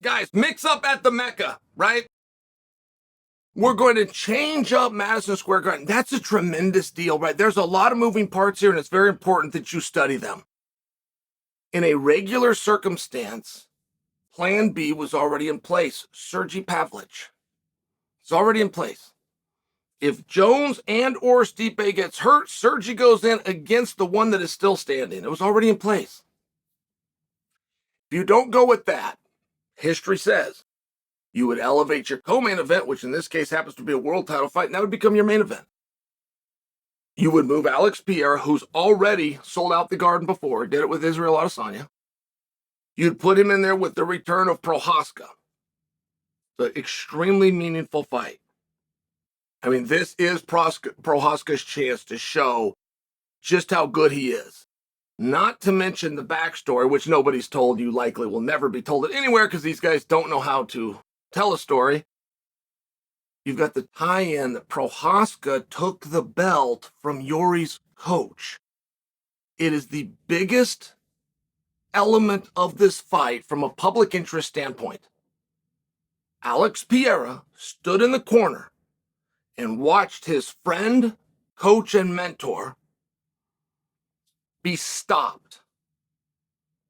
Guys, mix up at the Mecca, right? We're going to change up Madison Square Garden. That's a tremendous deal, right? There's a lot of moving parts here, and it's very important that you study them. In a regular circumstance, Plan B was already in place. Sergey Pavlich. It's already in place. If Jones and or Stipe gets hurt, Sergey goes in against the one that is still standing. It was already in place. If you don't go with that, history says you would elevate your co-main event, which in this case happens to be a world title fight, and that would become your main event. You would move Alex Pereira, who's already sold out the Garden before, did it with Israel Adesanya. You'd put him in there with the return of Prochazka. It's an extremely meaningful fight. I mean, this is Prochazka's chance to show just how good he is. Not to mention the backstory, which nobody's told, you likely will never be told it anywhere because these guys don't know how to tell a story. You've got the tie-in that Prochazka took the belt from Yuri's coach. It is the biggest element of this fight from a public interest standpoint. Alex Pereira stood in the corner and watched his friend, coach, and mentor be stopped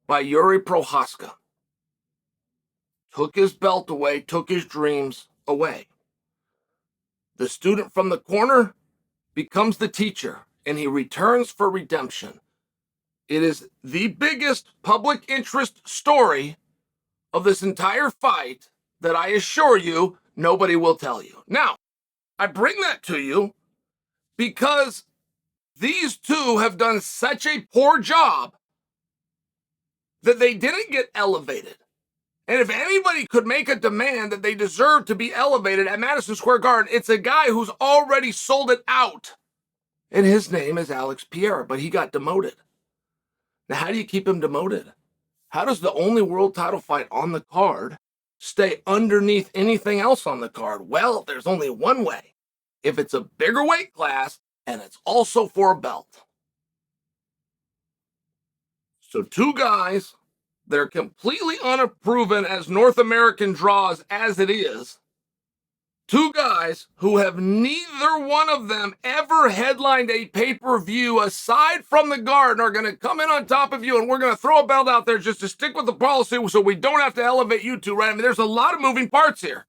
by Yuri Prochazka. Took his belt away, took his dreams away. The student from the corner becomes the teacher, and he returns for redemption. It is the biggest public interest story of this entire fight that I assure you nobody will tell you. Now, I bring that to you because these two have done such a poor job that they didn't get elevated. And if anybody could make a demand that they deserve to be elevated at Madison Square Garden, it's a guy who's already sold it out. And his name is Alex Pereira, but he got demoted. Now, how do you keep him demoted? How does the only world title fight on the card stay underneath anything else on the card? Well, there's only one way. If it's a bigger weight class, and it's also for a belt. So two guys that are completely unproven as North American draws as it is. Two guys who have neither one of them ever headlined a pay-per-view aside from the Garden are going to come in on top of you, and we're going to throw a belt out there just to stick with the policy so we don't have to elevate you two, right? I mean, there's a lot of moving parts here.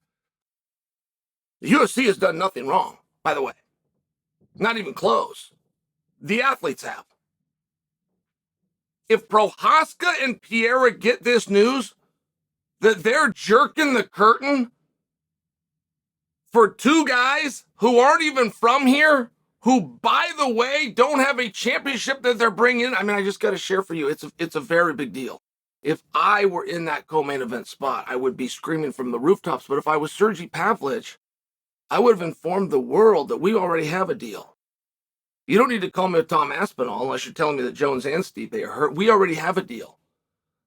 The UFC has done nothing wrong, by the way. Not even close. The athletes have. If Prochazka and Pereira get this news that they're jerking the curtain for two guys who aren't even from here, who, by the way, don't have a championship that they're bringing, I mean, I just got to share for you, it's a very big deal. If I were in that co-main event spot, I would be screaming from the rooftops. But if I was Sergey Pavlich, I would have informed the world that we already have a deal. You don't need to call me a Tom Aspinall unless you're telling me that Jones and Stipe are hurt. We already have a deal.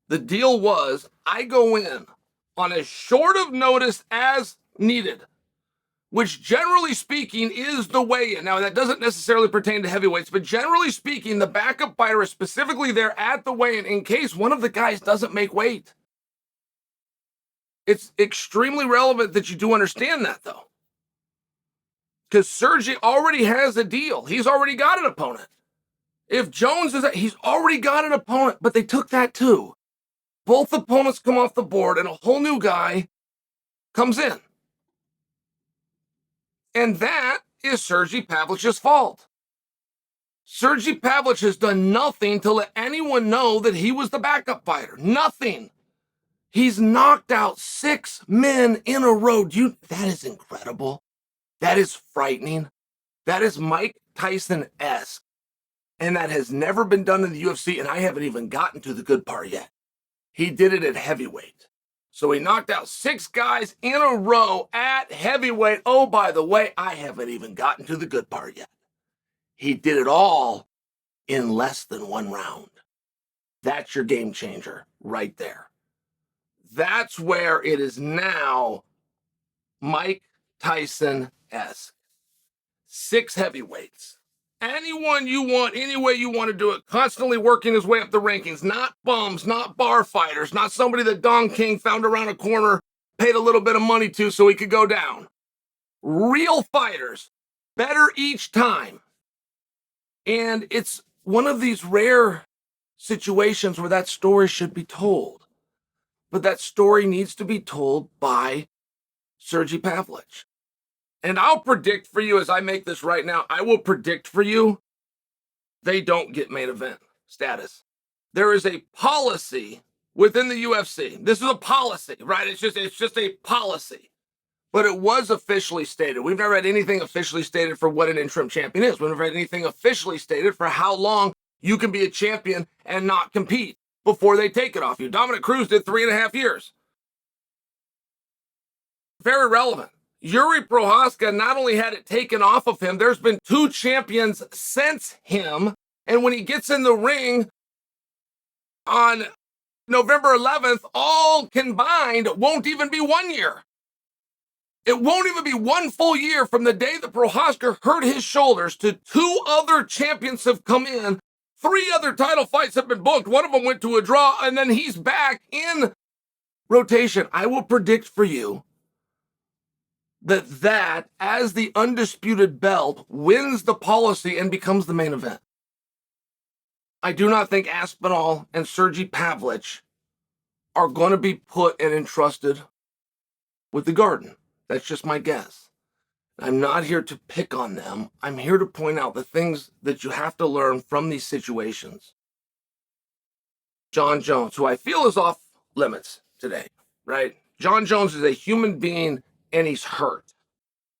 The deal was I go in on as short of notice as needed, which generally speaking is the weigh-in. Now, that doesn't necessarily pertain to heavyweights, but generally speaking, the backup fighter is specifically there at the weigh-in in case one of the guys doesn't make weight. It's extremely relevant that you do understand that, though. Because Sergey already has a deal. He's already got an opponent. If Jones he's already got an opponent, but they took that too. Both opponents come off the board and a whole new guy comes in. And that is Sergey Pavlich's fault. Sergey Pavlich has done nothing to let anyone know that he was the backup fighter. Nothing. He's knocked out 6 men in a row. That is incredible. That is frightening. That is Mike Tyson-esque. And that has never been done in the UFC, and I haven't even gotten to the good part yet. He did it at heavyweight. So he knocked out 6 guys in a row at heavyweight. Oh, by the way, I haven't even gotten to the good part yet. He did it all in less than 1 round. That's your game changer right there. That's where it is now Mike Tyson-esque. 6 heavyweights Anyone you want, any way you want to do it, constantly working his way up the rankings, not bums, not bar fighters, not somebody that Don King found around a corner, paid a little bit of money to so he could go down. Real fighters, better each time. And it's one of these rare situations where that story should be told. But that story needs to be told by Sergey Pavlich. And I'll predict for you, as I make this right now, I will predict for you, they don't get main event status. There is a policy within the UFC. This is a policy, right? It's just a policy. But it was officially stated. We've never had anything officially stated for what an interim champion is. We've never had anything officially stated for how long you can be a champion and not compete before they take it off you. Dominic Cruz did 3.5 years. Very relevant. Yuri Prohaska not only had it taken off of him, there's been 2 champions since him. And when he gets in the ring on November 11th, all combined won't even be 1 year. It won't even be 1 full year from the day that Prohaska hurt his shoulders to 2 other champions have come in. 3 other title fights have been booked. One of them went to a draw, and then he's back in rotation. I will predict for you that as the undisputed belt wins the policy and becomes the main event. I do not think Aspinall and Sergey Pavlich are going to be put and entrusted with the Garden. That's just my guess. I'm not here to pick on them. I'm here to point out the things that you have to learn from these situations. Jon Jones, who I feel is off limits today, right? Jon Jones is a human being and he's hurt.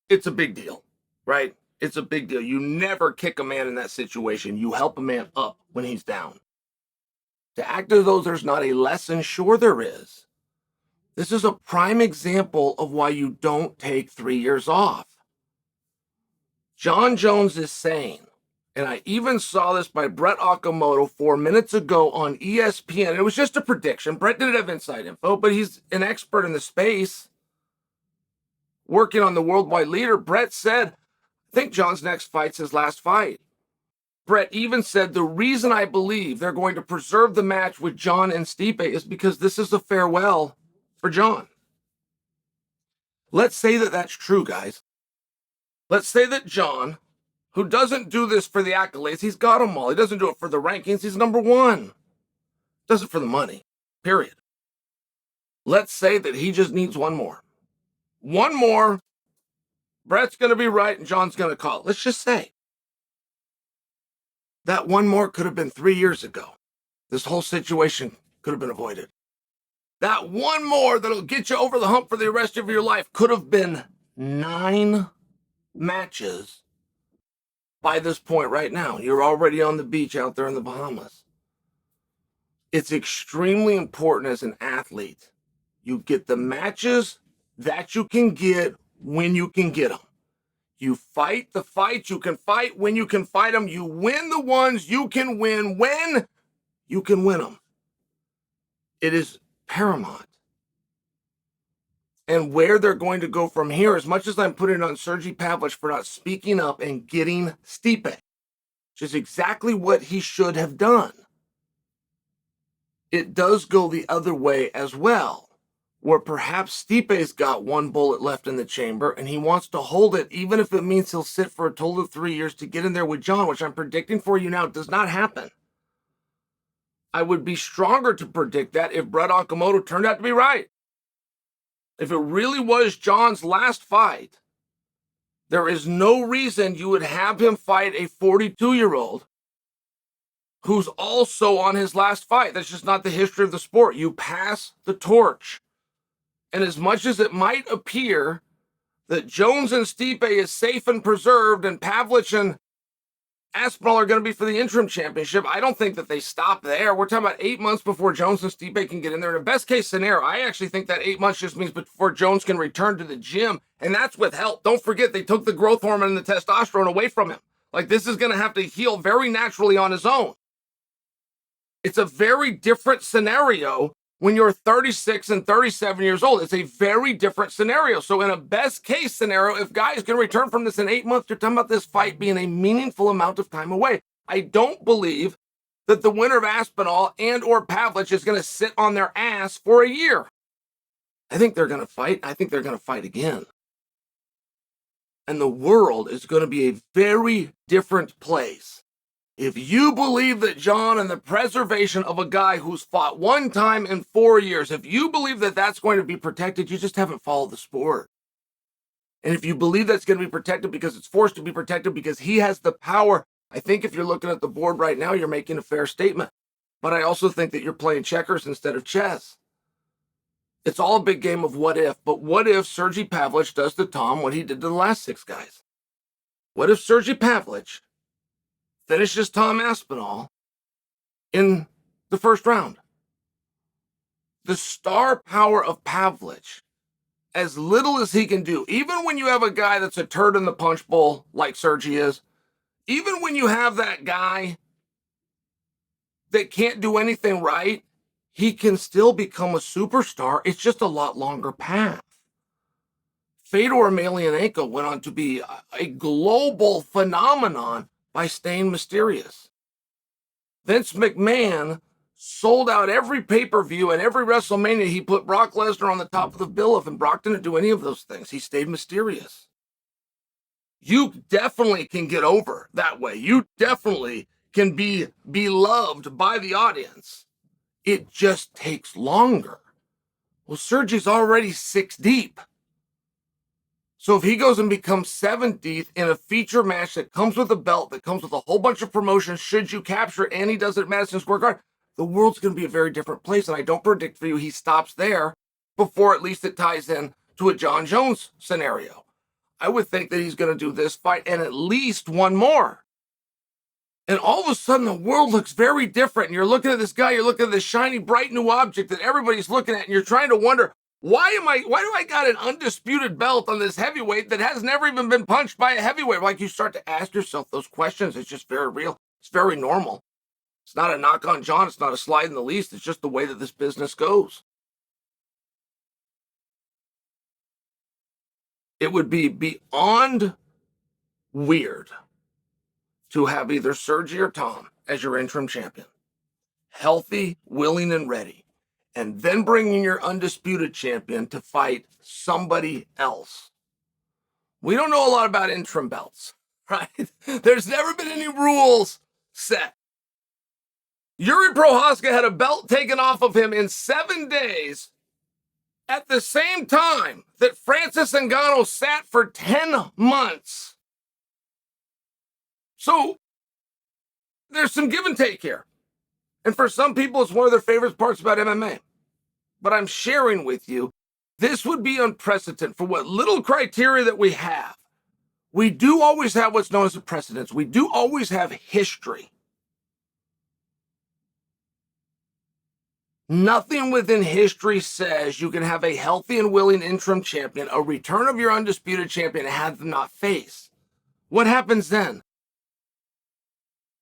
It's a big deal, right? It's a big deal. You never kick a man in that situation. You help a man up when he's down. To act as though there's not a lesson, sure there is. This is a prime example of why you don't take 3 years off. Jon Jones is saying, and I even saw this by Brett Okamoto 4 minutes ago on ESPN. It was just a prediction. Brett didn't have inside info, but he's an expert in the space. Working on the worldwide leader, Brett said, I think Jon's next fight's his last fight. Brett even said, the reason I believe they're going to preserve the match with Jon and Stipe is because this is a farewell for Jon. Let's say that that's true, guys. Let's say that Jon, who doesn't do this for the accolades, he's got them all. He doesn't do it for the rankings. He's number 1. Does it for the money, period. Let's say that he just needs 1 more. 1 more. Brett's going to be right and Jon's going to call it. Let's just say that 1 more could have been 3 years ago. This whole situation could have been avoided. That 1 more that'll get you over the hump for the rest of your life could have been 9 matches by this point right now. You're already on the beach out there in the Bahamas. It's extremely important as an athlete. You get the matches that you can get when you can get them. You fight the fights you can fight when you can fight them. You win the ones you can win when you can win them. It is paramount. And where they're going to go from here, as much as I'm putting on Sergey Pavlich for not speaking up and getting Stipe, which is exactly what he should have done, it does go the other way as well, where perhaps Stipe's got 1 bullet left in the chamber and he wants to hold it, even if it means he'll sit for a total of 3 years to get in there with Jon, which I'm predicting for you now does not happen. I would be stronger to predict that if Brett Okamoto turned out to be right. If it really was Jon's last fight, there is no reason you would have him fight a 42-year-old who's also on his last fight. That's just not the history of the sport. You pass the torch. And as much as it might appear that Jones and Stipe is safe and preserved and Pavlich and Aspinall are going to be for the interim championship, I don't think that they stop there. We're talking about 8 months before Jones and Stipe can get in there. In a best case scenario, I actually think that 8 months just means before Jones can return to the gym. And that's with help. Don't forget, they took the growth hormone and the testosterone away from him. Like, this is going to have to heal very naturally on his own. It's a very different scenario when you're 36 and 37 years old. It's a very different scenario. So in a best case scenario, if guys can return from this in 8 months, you're talking about this fight being a meaningful amount of time away. I don't believe that the winner of Aspinall and or Pavlich is going to sit on their ass for a year. I think they're going to fight. I think they're going to fight again. And the world is going to be a very different place. If you believe that Jon and the preservation of a guy who's fought one time in 4 years, if you believe that that's going to be protected, you just haven't followed the sport. And if you believe that's going to be protected because it's forced to be protected because he has the power, I think if you're looking at the board right now, you're making a fair statement. But I also think that you're playing checkers instead of chess. It's all a big game of what if, but what if Sergey Pavlich does to Tom what he did to the last 6 guys? What if Sergey Pavlich finishes Tom Aspinall in the first round? The star power of Pavlich, as little as he can do, even when you have a guy that's a turd in the punch bowl like Sergey is, even when you have that guy that can't do anything right, he can still become a superstar. It's just a lot longer path. Fedor Emelianenko went on to be a global phenomenon by staying mysterious. Vince McMahon sold out every pay-per-view and every WrestleMania. He put Brock Lesnar on the top of the bill of, and Brock didn't do any of those things. He stayed mysterious. You definitely can get over that way. You definitely can be beloved by the audience. It just takes longer. Well, Sergey's already 6 deep. So if he goes and becomes 7th in a feature match that comes with a belt, that comes with a whole bunch of promotions, should you capture it, and he does it at Madison Square Garden, the world's going to be a very different place. And I don't predict for you he stops there before at least it ties in to a Jon Jones scenario. I would think that he's going to do this fight and at least one more. And all of a sudden, the world looks very different. And you're looking at this guy, you're looking at this shiny, bright new object that everybody's looking at, and you're trying to wonder, why do I got an undisputed belt on this heavyweight that has never even been punched by a heavyweight? Like, you start to ask yourself those questions. It's just very real. It's very normal. It's not a knock on Jon. It's not a slide in the least. It's just the way that this business goes. It would be beyond weird to have either Sergey or Tom as your interim champion, healthy, willing, and ready, and then bringing your undisputed champion to fight somebody else. We don't know a lot about interim belts, right? There's never been any rules set. Yuri Prohaska had a belt taken off of him in 7 days at the same time that Francis Ngannou sat for 10 months. So there's some give and take here. And for some people, it's one of their favorite parts about MMA. But I'm sharing with you, this would be unprecedented for what little criteria that we have. We do always have what's known as a precedence. We do always have history. Nothing within history says you can have a healthy and willing interim champion, a return of your undisputed champion, and have them not face. What happens then?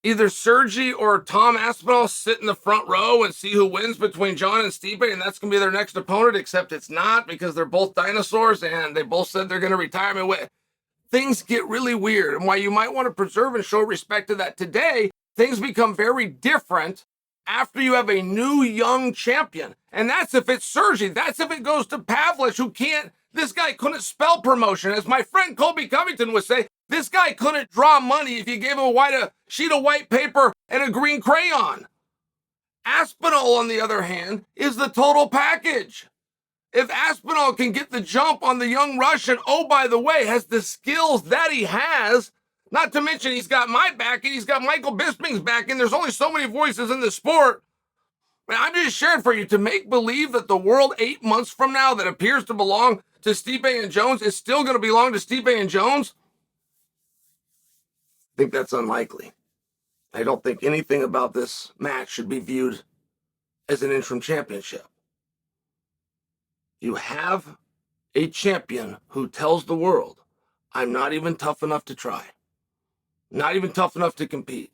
Either Sergey or Tom Aspinall sit in the front row and see who wins between Jon and Stipe, and that's going to be their next opponent, except it's not, because they're both dinosaurs and they both said they're going to retire. Things get really weird, and while you might want to preserve and show respect to that today, things become very different after you have a new young champion. And that's if it's Sergey. That's if it goes to Pavlich, who can't, this guy couldn't spell promotion. As my friend Colby Covington would say, this guy couldn't draw money if you gave him a sheet of white paper and a green crayon. Aspinall, on the other hand, is the total package. If Aspinall can get the jump on the young Russian, oh, by the way, has the skills that he has, not to mention he's got my back and he's got Michael Bisping's back, and there's only so many voices in the sport. I'm just sharing for you to make believe that the world 8 months from now that appears to belong to Stipe and Jones is still going to belong to Stipe and Jones. I think that's unlikely. I don't think anything about this match should be viewed as an interim championship. You have a champion who tells the world, I'm not even tough enough to try. Not even tough enough to compete.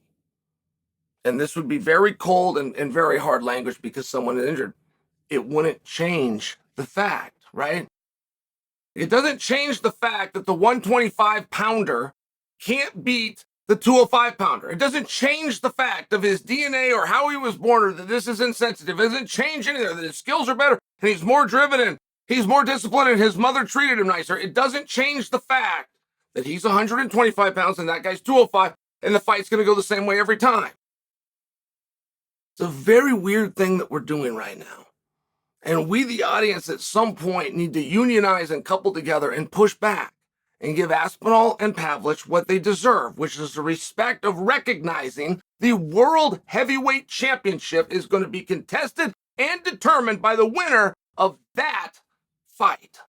And this would be very cold and very hard language because someone is injured. it wouldn't change the fact, right? It doesn't change the fact that the 125-pounder can't beat the 205-pounder. It doesn't change the fact of his DNA or how he was born or that this is insensitive. It doesn't change anything, that his skills are better and he's more driven and he's more disciplined and his mother treated him nicer. It doesn't change the fact that he's 125 pounds and that guy's 205 and the fight's going to go the same way every time. It's a very weird thing that we're doing right now. And we, the audience, at some point need to unionize and couple together and push back and give Aspinall and Pavlich what they deserve, which is the respect of recognizing the World Heavyweight Championship is going to be contested and determined by the winner of that fight.